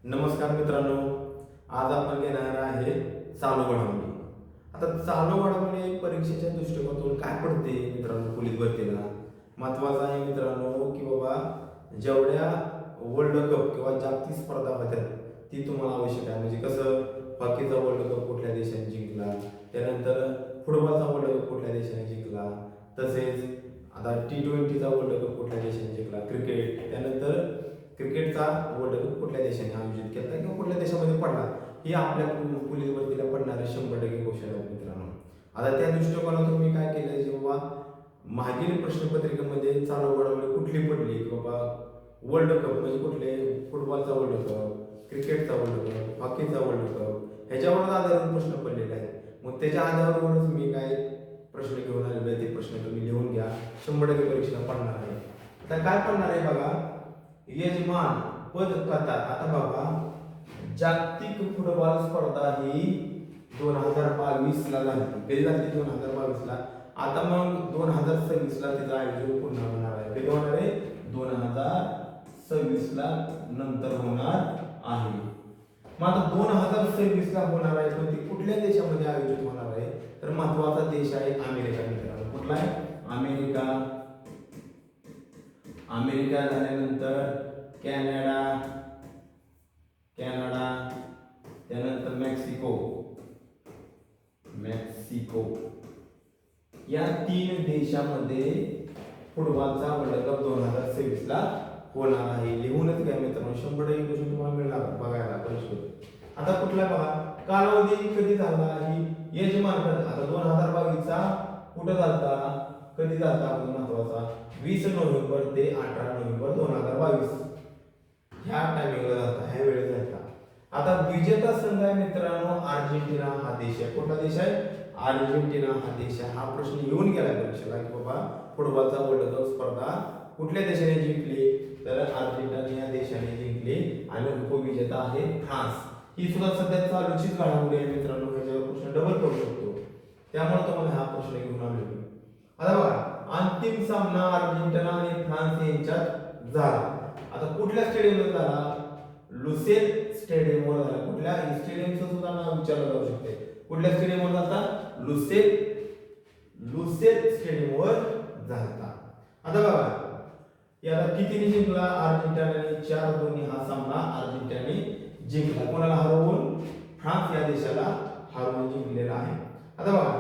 नमस्कार मित्रांनो, आज आपण घेणार आहे चालू घडामोडी. आता चालू घडामोडी परीक्षेच्या दृष्टिकोनातून काय पडते मित्रांनो पोलीस भरतीला. महत्वाचं आहे मित्रांनो की बाबा जेवढ्या वर्ल्ड कप किंवा जागतिक स्पर्धा होत्या ती तुम्हाला आवश्यक आहे. म्हणजे कसं हॉकीचा वर्ल्ड कप कुठल्या देशाने जिंकला, त्यानंतर फुटबॉलचा वर्ल्ड कप कुठल्या देशाने जिंकला, तसेच आता T20चा वर्ल्ड कप कुठल्या देशाने जिंकला, त्यानंतर क्रिकेटचा वर्ल्ड कप कुठल्या देशाने आयोजित केला किंवा कुठल्या देशामध्ये पडला, ही आपल्या पोलीस भरतीला पडणारे 100% क्वेश्चन आहेत मित्रांनो. आता त्या दृष्टिकोनातून मी काय केलं, जेव्हा मागील प्रश्नपत्रिकेमध्ये चालू घडामोडी कुठली पडली की बाबा वर्ल्ड कप म्हणजे कुठले, फुटबॉलचा वर्ल्ड कप, क्रिकेटचा वर्ल्ड कप, हॉकीचा वर्ल्ड कप, ह्याच्यावर आधारित प्रश्न पडलेले आहेत. मग त्याच्या आधारावरच मी काय प्रश्न घेऊन आलेलो आहे, ते प्रश्न तुम्ही लिहून घ्या. 100% परीक्षेला पडणार आहे. आता काय पडणार आहे बघा, यजमान पद कतार. आता बघा जागतिक फुटबॉल स्पर्धा ही 2022 ला झाली. कधी झाली? 2022 ला. आता मग 2026 ला तिचं आयोजन पुन्हा होणार आहे. कधी होणार आहे? 2026 ला नंतर होणार आहे. मग आता 2026 ला होणार आहे, पण ती कुठल्या देशामध्ये आयोजित होणार आहे? तर महत्वाचा देश आहे अमेरिका मित्रांनो. कुठला आहे? अमेरिका. अमेरिका झाल्यानंतर कॅनडा, त्यानंतर मेक्सिको. या 3 देशामध्ये फुटबॉलचा वर्ल्ड कप 2026 ला होणार आहे. लिहूनच घ्या मित्रांनो, 100% क्वेश्चन तुम्हाला मिळणार बघायला परीक्षेत. आता कुठला बघा, कालावधी कधी झाला, ही यजमान पद. आता 2022 चा कुठं झाला, कधी झाला महत्वाचा, 20 नोव्हेंबर ते 18 नोव्हेंबर 2022 ह्या टायमिंगला झाला, ह्या वेळेस झाला. आता विजेता संघ आहे मित्रांनो अर्जेंटिना हा देश आहे. कुठला देश आहे? अर्जेंटिना हा देश आहे. हा प्रश्न येऊन गेला परीक्षेला की बाबा फुटबॉलचा वर्ल्ड कप स्पर्धा कुठल्या देशाने जिंकली, तर अर्जेंटिना या देशाने जिंकली आणि उपविजेता आहे फ्रान्स. ही सुद्धा सध्या चालूचीच घडामोडी आहे मित्रांनो, ह्याच्यावर प्रश्न डबल करू शकतो, त्यामुळे तुम्हाला हा प्रश्न घेऊन आलेलो. आता बघा अंतिम सामना अर्जेंटिना आणि फ्रान्स यांच्यात झाला. आता कुठल्या स्टेडियमवर झाला? लुसेल स्टेडियमवर झाला. कुठल्या स्टेडियमचं सुद्धा नाव विचारलं जाऊ शकते. कुठल्या स्टेडियमवर झाला? लुसेल स्टेडियमवर झाला. आता बघा याला कितीने जिंकला अर्जेंटिनाने? 4-2 हा सामना अर्जेंटिनाने जिंकला. कोणाला हरवून? फ्रान्स या देशाला हरवून जिंकलेला आहे. आता बघा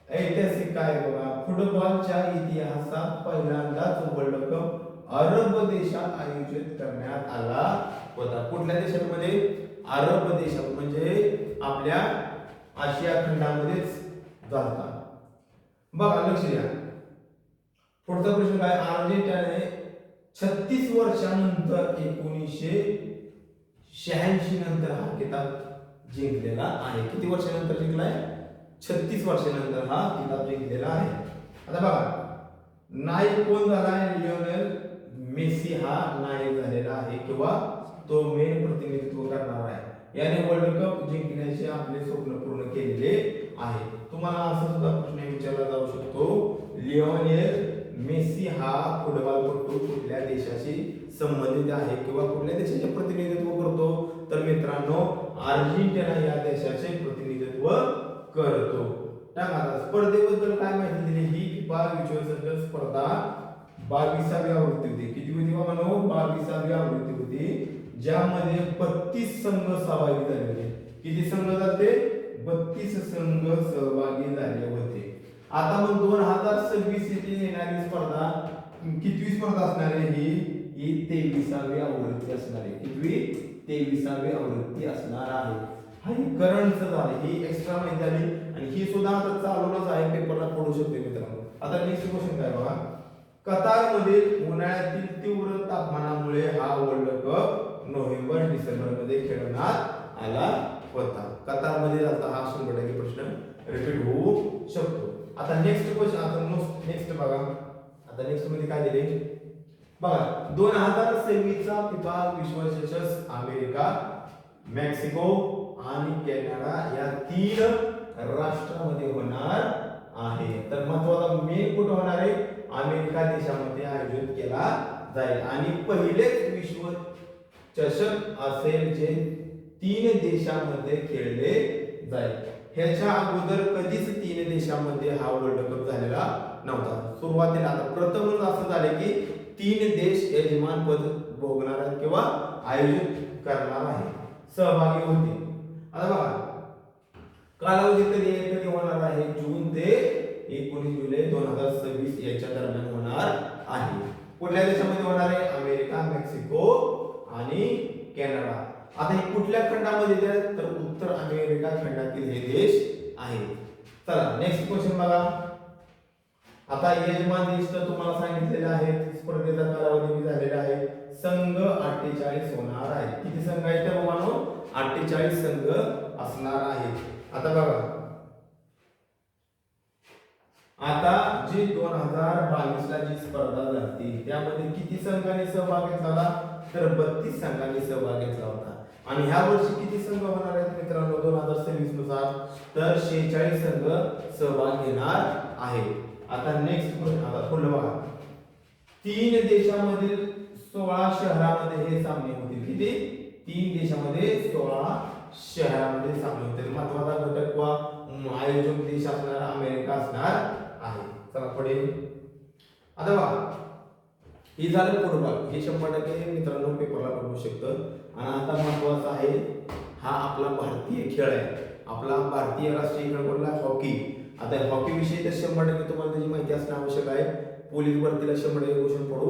ऐतिहासिक काय बघा, फुटबॉलच्या इतिहासात पहिल्यांदाच वर्ल्ड कप अरब देशात आयोजित करण्यात आला होता. कुठल्या देशामध्ये? अरब देशात, म्हणजे आपल्या आशिया खंडामध्येच झाला. बघा लक्ष द्या. पुढचा प्रश्न काय, अर्जेंटिनाने 36 वर्षानंतर 1986 नंतर हा किताब जिंकलेला आहे. किती वर्षानंतर जिंकलाय? 36 वर्षानंतर हा किताब जिंकलेला आहे. आता बघा नायक कोण झालाय? लिओनेल मेसी हा नायक झालेला आहे किंवा तो मेन प्रतिनिधित्व करणार आहे. याने वर्ल्ड कप जिंकण्याचे आपले स्वप्न पूर्ण केलेले आहे. तुम्हाला असा सुद्धा प्रश्न विचारला जाऊ शकतो, लिओनेल मेसी हा फुटबॉलपटू कुठल्या देशाशी संबंधित आहे किंवा कुठल्या देशाचे प्रतिनिधित्व करतो? तर मित्रांनो अर्जेंटिना या देशाचे प्रतिनिधित्व करतो. त्यानंतर स्पर्धेबद्दल काय माहिती दिली? ही फिफा विश्वचषक स्पर्धा 22वी आवृत्ती होती. किती होती बाबांनो? 22वी आवृत्ती होती, ज्यामध्ये 32 संघ सहभागी झाले होते. किती संघ झाले? 32 संघ सहभागी झाले होते. आता मग 2026 येथे येणारी स्पर्धा कितवी स्पर्धा असणार आहे? ही 23वी आवृत्ती असणार आहे. कितवी? 23वी आवृत्ती असणार आहे. ही करंट झाली, ही एक्स्ट्रा माहिती झाली आणि ही सुद्धा आता चालूनच आहे, पेपरला पडू शकते मित्रांनो. आता नेक्स्ट क्वेश्चन काय बघा, कतार मधील उन्हाळ्यातील तीव्र तापमानामुळे हा वर्ल्ड कप नोव्हेंबर-डिसेंबर मध्ये खेळवण्यात आला होता. कतार मध्ये आता हा 100% प्रश्न रिपीट होऊ शकतो. आता नेक्स्ट क्वेश्चन, आता नेक्स्ट बघा, आता नेक्स्ट मध्ये काय दिले बघा, 2026 चा फिफा विश्वचषक अमेरिका, मेक्सिको आणि कॅनडा या 3 राष्ट्रांमध्ये होणार आहे. तर महत्त्वाचा मेन कुठे होणार आहे? अमेरिका देशामध्ये आयोजित केला जाईल आणि पहिलेच विश्व चषक असेल जे 3 देशांमध्ये खेळले जाईल. ह्याच्या अगोदर कधीच 3 देशांमध्ये हा वर्ल्ड कप झालेला नव्हता. सुरुवातीला आता प्रथमच असं झाले की 3 देश यजमान पद भोगणार आहेत किंवा आयोजित करणार आहे, सहभागी होते. आता बघा कालावधी कधी होणार आहे, जून ते 19 जुलै 2026 याच्या दरम्यान होणार आहे. कुठल्या देशामध्ये होणार आहे? अमेरिका, मेक्सिको आणि कॅनडा. आता हे कुठल्या खंडामध्ये आहेत? तर उत्तर अमेरिका खंडातील हे देश आहेत. चला नेक्स्ट क्वेश्चन बघा. आता यजमान देश तर तुम्हाला सांगितलेले आहेत. स्पर्धेचा कालावधी झालेला आहे. संघ 48 होणार आहे. किती संघ आहेत त्या बघानो? 48 संघ असणार आहेत. आता बघा आता जी 2022 ला जी स्पर्धा झाली त्यामध्ये किती संघांनी सहभाग घेतला? तर 32 संघांनी सहभाग घेतला होता. आणि ह्या वर्षी किती संघ होणार आहेत मित्रांनो 2026 नुसार? तर 46 संघ सहभाग घेणार आहेत. आता नेक्स्ट क्वेश्चन, आता पुढे बघा. 3 देशांमधील 16 शहरांमध्ये हे सामने होतील. किती? 3 देशांमध्ये 16 शहरांमध्ये सामने होतील. महत्त्वाचा घटक वा आयोजक देश असणार अमेरिका असणार आहे. चला पुढे. आता बघा हे झालं फुटबॉल. हे 100% मित्रांनो पेपरला पडू शकतं. आणि आता महत्त्वाचं आहे हा आपला भारतीय खेळ आहे. आपला भारतीय राष्ट्रीय खेळ कोणता? हॉकी. आता हॉकी विषयी तर 100% तुम्हाला त्याची माहिती असणं आवश्यक आहे. पोलीस भरतीला 100% क्वेश्चन पडू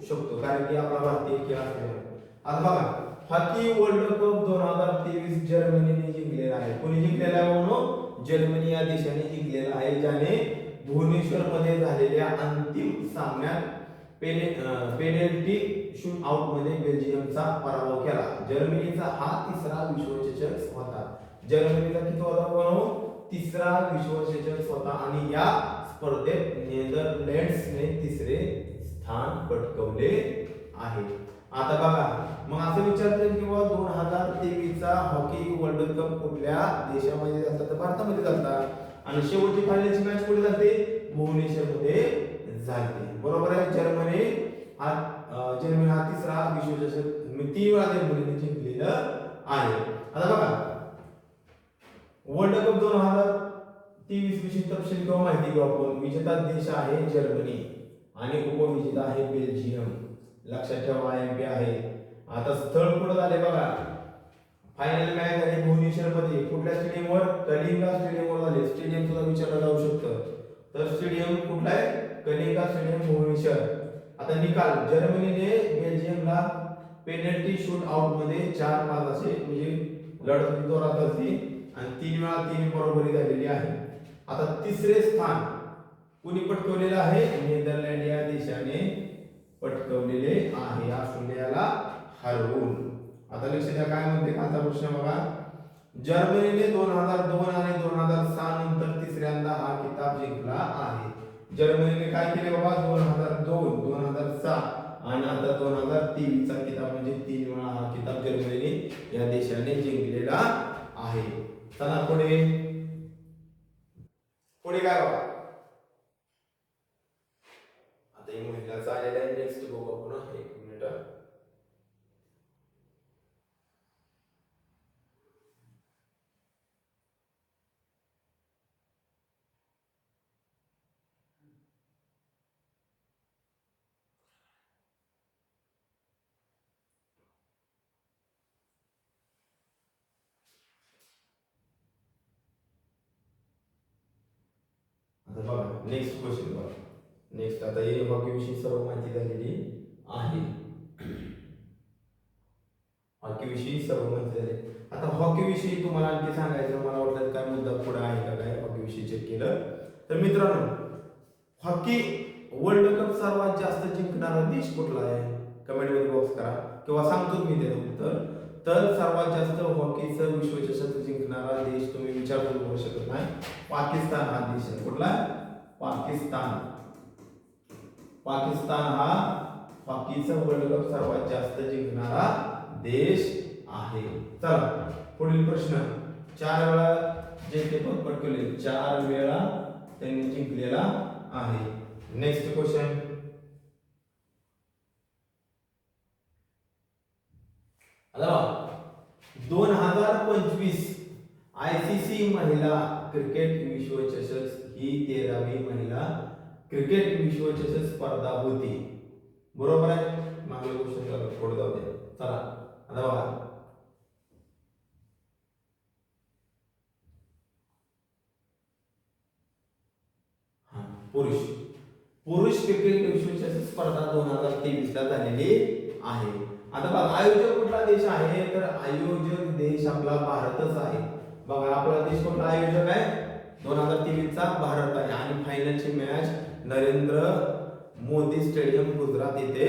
शकतो कारण की आपला भारतीय खेळ असल्यामुळे. आता बघा हॉकी वर्ल्ड कप 2023 जर्मनीने जिंकलेला आहे. कोणी जिंकलेला आहे म्हणून? जर्मनी या देशाने जिंकलेला आहे, ज्याने भुवनेश्वर मध्ये झालेल्या अंतिम सामन्यात पेनल्टी शूट आउट मध्ये बेल्जियमचा पराभव केला. जर्मनीचा हा तिसरा विश्वचषक होता. जर्मनीचा किती होता म्हणून? तिसरा विश्वचषक होता. आणि या स्पर्धेत नेदरलँड्सने 3रे स्थान पटकावले आहे. आता बघा मग असं विचारतात की 2023 चा हॉकी वर्ल्ड कप कुठल्या देशामध्ये जातात? तर भारतामध्ये जातात. आणि शेवटची फायनलची मॅच कुठे जाते? भुवनेश्वर मध्ये झाली. बरोबर आहे. जर्मनी हा तिसरा विश्वचषक 3 वेळा जर्मनीने जिंकलेला आहे. आता बघा वर्ल्ड कप 2023 विषयी तपशील किंवा माहिती घेऊ आपण. विजेता देश आहे जर्मनी आणि उपविजेता आहे बेल्जियम. लक्षात ठेवा IMP आहे. आता स्थळ कुठं झाले बघा. फायनल मॅच झाली भुवनेश्वर मध्ये. कुठल्या स्टेडियमवर? कलिंगा स्टेडियमवर झाले. स्टेडियम सुद्धा विचारलं जाऊ शकतं. तर स्टेडियम कुठला आहे? कलिंगा स्टेडियम भुवनेश्वर. आता निकाल जर्मनीने बेल्जियमला पेनल्टी शूट आउट मध्ये 4-5 असे म्हणजे लढत जोरात झाली आणि 3 वेळा 3 बरोबरी झालेली आहे. आता 3रे स्थान कुणी पटकवलेलं आहे? नेदरलँड या देशाने पटकवलेले आहे ऑस्ट्रेलियाला हरवून. आता लक्ष द्या काय म्हणते खालचा प्रश्न बघा. जर्मनीने 2002 आणि 2006 नंतर 3ऱ्यांदा हा किताब जिंकला आहे. जर्मनीने काय केले बाबा? 2002, 2006 आणि आता 2023 चा किताब म्हणजे 3 वेळा हा किताब जर्मनीने या देशाने जिंकलेला आहे. चला पुढे पुढे काय बघा. आता ही महिलाचा आलेला आहे. नेक्स्ट बघू आपण. 1 मिनिट. आता बघा नेक्स्ट क्वेश्चन बघा. नेक्स्ट आता हे हॉकी विषयी सर्व माहिती झालेली आहे. हॉकी विषयी सर्व माहिती झाली. आता हॉकी विषयी तुम्हाला आणखी सांगायचं मला वाटलं काय मुद्दा पुढे आहे का काय हॉकी विषयी चेक केलं तर मित्रांनो हॉकी वर्ल्ड कप सर्वात जास्त जिंकणारा देश कुठला आहे? कमेंट मध्ये बॉक्स करा किंवा सांगतो मी त्याचं उत्तर. तर सर्वात जास्त हॉकीचं विश्वचषक जिंकणारा देश तुम्ही विचार करू शकत नाही. पाकिस्तान हा देश आहे. कुठला? पाकिस्तान. पाकिस्तान हा हॉकीचं वर्ल्ड कप सर्वात जास्त जिंकणारा देश आहे. चला पुढील प्रश्न. 4 वेळा जेतेपद पटकवले. 4 वेळा त्यांनी जिंकलेला आहे. Next question. आता 2025 ICC महिला क्रिकेट विश्वचषक ही 13वी महिला क्रिकेट विश्वचषक स्पर्धा होती. बरोबर आहे. मागील क्वेश्चन पुढे जाऊ दे. चला आता बघा पुरुष क्रिकेट विश्वचषक स्पर्धा 2023 ला झालेली आहे. आता बघा आयोजक कुठला देश आहे, तर आयोजक देश आपला भारतच आहे. बघा आपला देश कुठला आयोजक आहे, 2023 चा भारत आहे. आणि फायनलची मॅच नरेंद्र मोदी स्टेडियम गुजरात येथे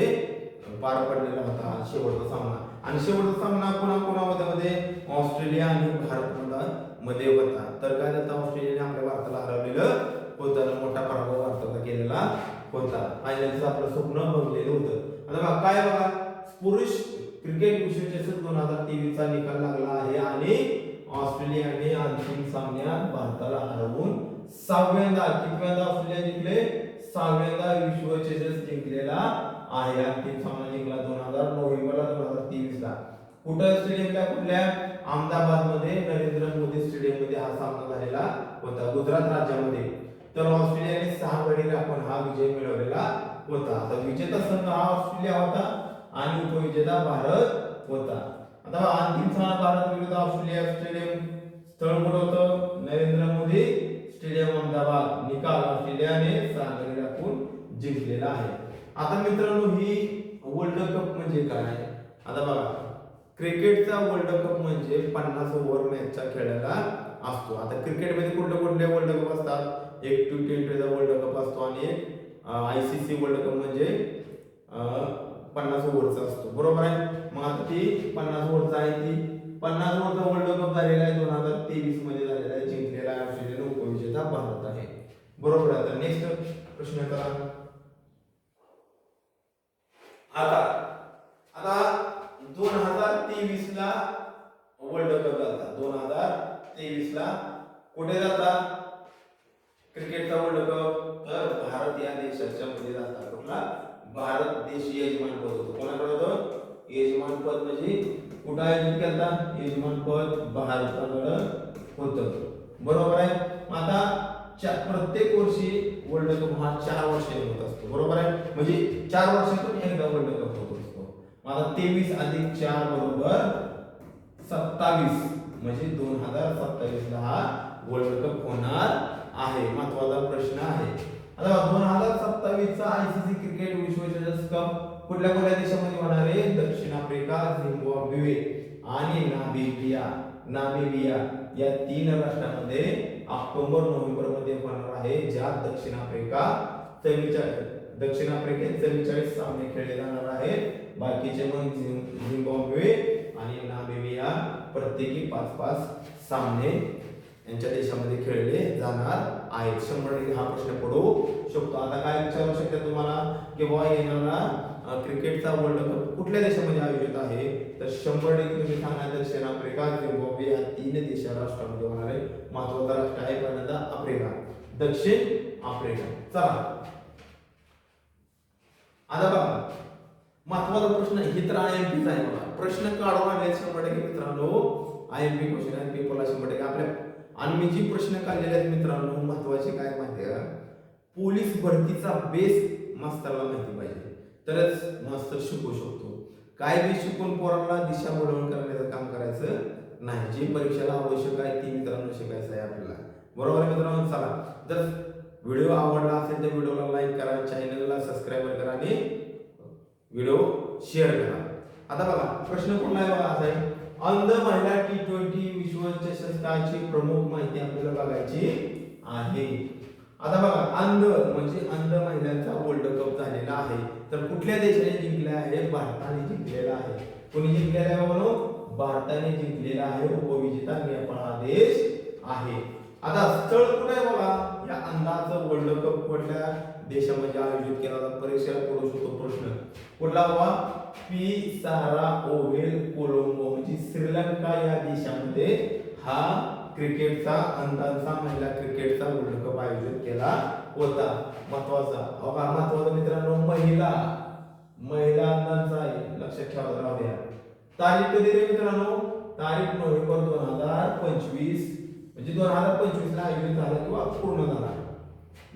पार पडलेला होता शेवटचा सामना. आणि शेवटचा सामना कोणामध्ये ऑस्ट्रेलिया आणि भारत मध्ये होता. तर काय झालं, ऑस्ट्रेलियाने आपल्या भारताला हरवलेलं होतं, मोठा पराभव भारताचा केलेला होता. फायनलचं आपलं स्वप्न बघलेलं होतं. आता बघा काय बघा पुरुष क्रिकेट विश्वचषक 2023 चा निकाल लागला आहे आणि ऑस्ट्रेलियाने अंतिम सामन्यात भारताला हरवून 6व्यांदा कितव्यांदा ऑस्ट्रेलिया जिंकले, 6व्यांदा विश्वचषक जिंकलेला आहे. अंतिम सामना जिंकला 2000 नोव्हेंबरला 2023 ला. कुठं स्टेडियमला, कुठल्या अहमदाबाद मध्ये नरेंद्र मोदी स्टेडियम मध्ये हा सामना झालेला होता, गुजरात राज्यामध्ये. तर ऑस्ट्रेलियाने 6 गडी राखून हा विजय मिळवलेला होता. आता विजेता संघ हा ऑस्ट्रेलिया होता आणि उपविजेता भारत होता. आता अंतिम सामना भारत विरुद्ध ऑस्ट्रेलिया स्टेडियम स्थळ कुठं होतं, नरेंद्र मोदी स्टेडियम अहमदाबाद. निकाल ऑस्ट्रेलियाने 6 गडी राखून जिंकलेला आहे. आता मित्रांनो ही वर्ल्ड कप म्हणजे काय, आता बघा क्रिकेटचा वर्ल्ड कप म्हणजे 50 ओव्हर मॅचचा खेळायला असतो. आता क्रिकेटमध्ये कुठले वर्ल्ड कप असतात, एक T20चा वर्ल्ड कप असतो आणि एक ICC वर्ल्ड कप म्हणजे 50 ओव्हरचा असतो. बरोबर आहे. मग आता ती 50 ओव्हरचा आहे, ती 50 ओव्हरचा वर्ल्ड कप झालेला आहे 2023 मध्ये झालेला आहे, जिंकलेला आहे ऑस्ट्रेलियाने, उपविजेता भारत आहे. बरोबर आहे. तर नेक्स्ट प्रश्न करा. आता 2023 ला वर्ल्ड कप झाला. 2023 ला कुठे झाला क्रिकेटचा वर्ल्ड कप, तर भारत या देशाच्या मध्ये झाला. कुठला, भारत देश यजमान पद होतं. कोणाकडे होतं, यजमान पद म्हणजे कुठं आयोजित केला, यजमान पद भारताकडे होतं. बरोबर आहे. आता प्रत्येक वर्षी वर्ल्ड कप हा 4 वर्षांनी होत असतो. बरोबर आहे. म्हणजे 4 वर्षातून एकदा वर्ल्ड कप होत असतो. आता 23 अधिक 4 बरोबर 27 म्हणजे 2027 ला हा वर्ल्ड कप होणार आहे. महत्वाचा प्रश्न आहे. आता 2027 चा ICC क्रिकेट विश्वचषक कप कुठल्या देशामध्ये होणार आहे, दक्षिण आफ्रिका, झिम्बाब्वे आणि नामिबिया या 3 राष्ट्रांमध्ये ऑक्टोबर नोव्हेंबर मध्ये होणार आहे. ज्यात दक्षिण आफ्रिकेत 44 सामने खेळले जाणार आहेत. बाकीचे मग झिम्बाब्वे आणि नामिबिया प्रत्येकी 5-5 सामने यांच्या देशामध्ये खेळले जाणार आहेत. 100% हा प्रश्न पडू शकतो. आता काय विचारू शकते तुम्हाला की बाबा येणारा क्रिकेटचा वर्ल्ड कप कुठल्या देशामध्ये आयोजित आहे, तर 100% तुम्ही सांगा दक्षिण आफ्रिका, झिम्बाब्वे या 3 राष्ट्रांमध्ये होणार आहे. महत्त्वाचा राष्ट्र आहे पहिल्यांदा आफ्रिका, दक्षिण आफ्रिका. चला आता बघा महत्त्वाचा प्रश्न ही तर IMP चा आहे. बघा प्रश्न काढून आणले 100% मित्रांनो, IMP क्वेश्चन आहे, पेपरला 100% आपल्या. आणि मी जी प्रश्न काढलेले आहेत मित्रांनो महत्त्वाचे काय माहिती आहे, पोलीस भरतीचा बेस मास्तरला माहिती पाहिजे तरच मास्तर शिकू शकतो. काय बी शिकून पोरांना दिशा बोलवून करण्याचं काम करायचं नाही. जी परीक्षेला आवश्यक आहे ती मित्रांनो शिकायचं आहे आपल्याला. बरोबर आहे मित्रांनो. चला जर व्हिडिओ आवडला असेल तर व्हिडिओला लाईक करा, चॅनलला सबस्क्राईब करा आणि व्हिडिओ शेअर करा. आता बघा प्रश्न कोणता आहे, बघा असा आहे, अंध महिला T20 विश्वचषकाची प्रमुख माहिती आपल्याला बघायची आहे. आता बघा अंध म्हणजे अंध महिलांचा वर्ल्ड कप झालेला आहे. तर कुठल्या देशाने जिंकले आहे, भारताने जिंकलेला आहे. कोणी जिंकलेला आहे म्हणून, भारताने जिंकलेला आहे. उपविजेता नेपाळ हा देश आहे. आता स्थळ कुठे आहे बघा, या अंधाचं वर्ल्ड कप कुठल्या देशामध्ये आयोजित केला जातो, परीक्षेला पडू शकतो प्रश्न. कुठला बाबा, पिसारा ओव्हल कोलंबो म्हणजे श्रीलंका या देशामध्ये हा क्रिकेटचा अंधांचा महिला क्रिकेटचा वर्ल्ड कप आयोजित केला होता. महत्वाचा मित्रांनो महिला अंधांचा आहे, लक्षात ठेवा राहू द्या. तारीख कधी रे मित्रांनो, तारीख नोव्हेंबर 2025, म्हणजे 2025 ला आयोजित झाला किंवा पूर्ण झाला,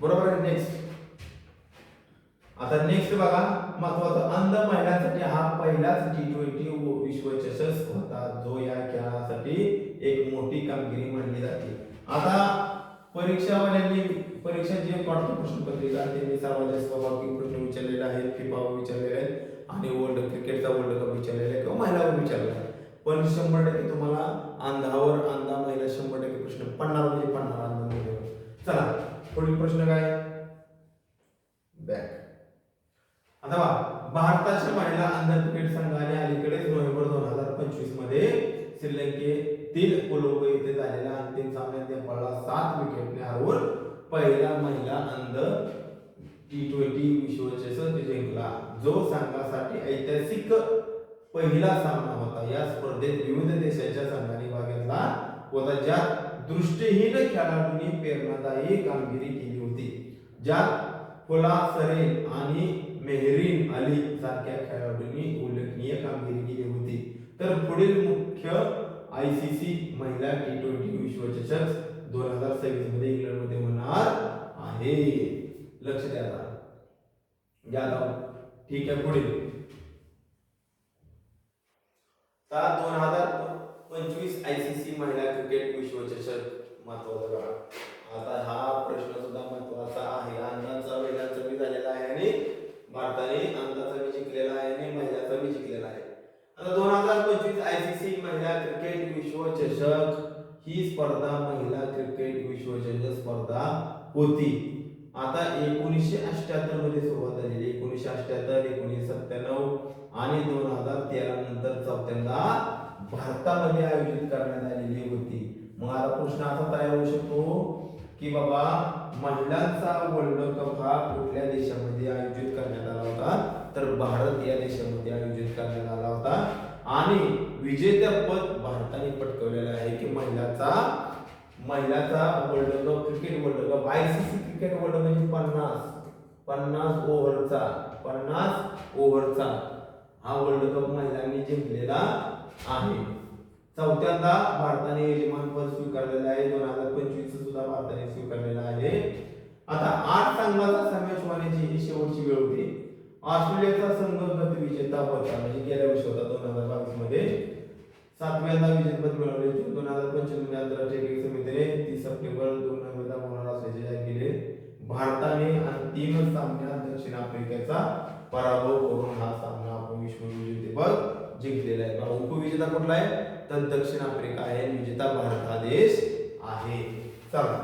बरोबर आहे. नेक्स्ट, आता नेक्स्ट बघा महत्वाचा, अंध महिलांसाठी हा पहिलाच T20 विश्वचषक होता जो या खेळासाठी एक मोठी कामगिरी मानली जाते. आता परीक्षावाल्यांनी परीक्षा जे पाठ्य प्रश्नपत्रिका त्यांनी सर्वात जास्त स्वाभाविक प्रश्न विचारलेले आहेत, फिफावर विचारलेले आहेत आणि वर्ल्ड क्रिकेटचा वर्ल्ड कप विचारलेला आहे किंवा महिलावर विचारलेला आहे. पण 100% तुम्हाला अंधावर अंधा महिला 100% प्रश्न पडणार म्हणजे पडणार अंधा महिलेवर. चला पुढील प्रश्न काय, बॅक. आता भारताच्या महिला अंध क्रिकेट संघाने अलीकडेच नोव्हेंबर 2025 मध्ये श्रीलंकेतील कोलंबो येथे झालेल्या अंतिम सामन्यात नेपाळला 7 विकेटने हरवून पहिला महिला अंध T20 विश्वचषक जिंकला, जो संघासाठी ऐतिहासिक पहिला सामना होता. या स्पर्धेत विविध देशाच्या संघांनी भाग घेतला होता, ज्यात दृष्टिहीन खेळाडूंनी प्रेरणादायी कामगिरी केली होती, ज्यात फुला सरेन आणि मेहरीन अली सारख्या खेळाडूंनी उल्लेखनीय कामगिरी केली होती. तर पुढील मुख्य ICC महिला T20 विश्वचषक 2026 मध्ये इंग्लंडमध्ये होणार आहे. लक्ष द्या आता, ठीक आहे. पुढील 2025 ICC महिला क्रिकेट विश्वचषक महत्वाचा बघा. आता हा प्रश्न सुद्धा महत्वाचा आहे. अंधांचा महिलांचा बी झालेला आहे आणि भारताने अंधाचा बी जिंकलेला आहे आणि महिलांचा बी जिंकलेला आहे. आता 2025 ICC महिला क्रिकेट विश्वचषक ही स्पर्धा महिला क्रिकेट विश्वचषक स्पर्धा होती. आता 1978 मध्ये सुरुवात झालेली, 1978, 1997 आणि 2013 नंतर चौथ्यांदा भारतामध्ये आयोजित करण्यात आलेली होती. मग आता प्रश्न असा तयार होऊ शकतो की बाबा महिलांचा वर्ल्ड कप हा कुठल्या देशामध्ये आयोजित करण्यात आला होता, तर भारत या देशामध्ये आयोजित करण्यात आला होता आणि विजेतेपद भारताने पटकावलेलं आहे की महिलाचा world cup, cricket world cup, ICC cricket world म्हणजे 50 ओव्हरचा हा वर्ल्ड कप महिलांनी जिंकलेला आहे. चौथ्यांदा भारताने यजमानपद स्वीकारलेलं आहे. 2025 सुद्धा भारताने स्वीकारलेला आहे. आता 8 संघाचा समावेश होण्याची ही शेवटची वेळ होती. ऑस्ट्रेलियाचा संघ गत विजेता होता, म्हणजे गेल्या वर्षी होता 2022 मध्ये. 7व्यांदा विजेतेपद मिळवले. जून 2025 मध्ये आंतरराष्ट्रीय क्रिकेट समितीने 30 सप्टेंबर 2019 होणार असल्याचे जाहीर केले. भारताने अंतिम सामन्यात दक्षिण आफ्रिकेचा पराभव करून हा सामना विश्व विजेतेपद जिंकलेला आहे. उपविजेता कुठला आहे, तर दक्षिण आफ्रिका आहे. विजेता भारत हा देश आहे. चला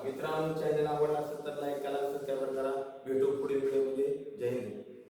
मित्रांनो, चॅनल आवडला असेल तर लाईक करा, सबस्क्राईब करा. भेटू पुढील व्हिडिओमध्ये. जय हिंद.